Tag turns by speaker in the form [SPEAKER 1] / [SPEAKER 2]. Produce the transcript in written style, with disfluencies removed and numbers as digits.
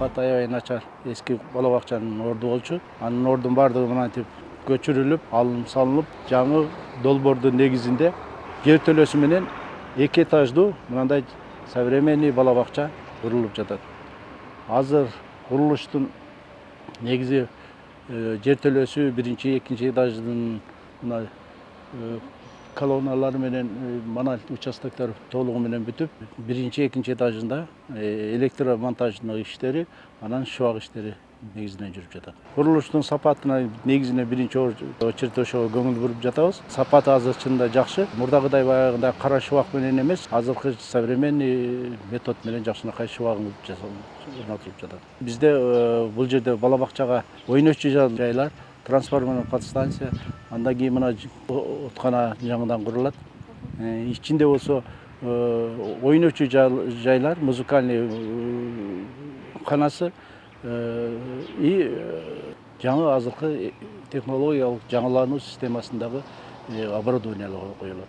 [SPEAKER 1] сапаты аябай начар эски бала бакчанын орду болчу. Анын ордун баардыгы мынантип көчүрүлүп, алынып салынып, жаңы долбоордун негизинде жертөлөсү менен 2 этаждуу мындай современный бала бакча курулуп жатат. Азыр курулуштун негизи жертөлөсү 1-2 этаждын мына колонналары менен манал участоктор толугу менен бүтүп, 1-2 этажында электромонтаждык иштери, анан шыбак иштери негизинен жүрүп жатат. Курулуштун сапатына негизинен биринчи очередь ошого көңүл буруп жатабыз. Сапаты азыр чынында жакшы. Мурдагыдай баягындай кара шыбак менен эмес, азыркы современный метод менен жакшынакай шыбагын орнотулуп жатат. Бизде бул жерде бала бакчага ойночу жайлар, трансформерлык подстанция, андан кийин мына откана жаңыдан курулат. Ичинде болсо ойночу жайлар, музыкальный канасы и жаңы азыркы технологиялык жаңылануу системасындагы оборудованиялар коюлат.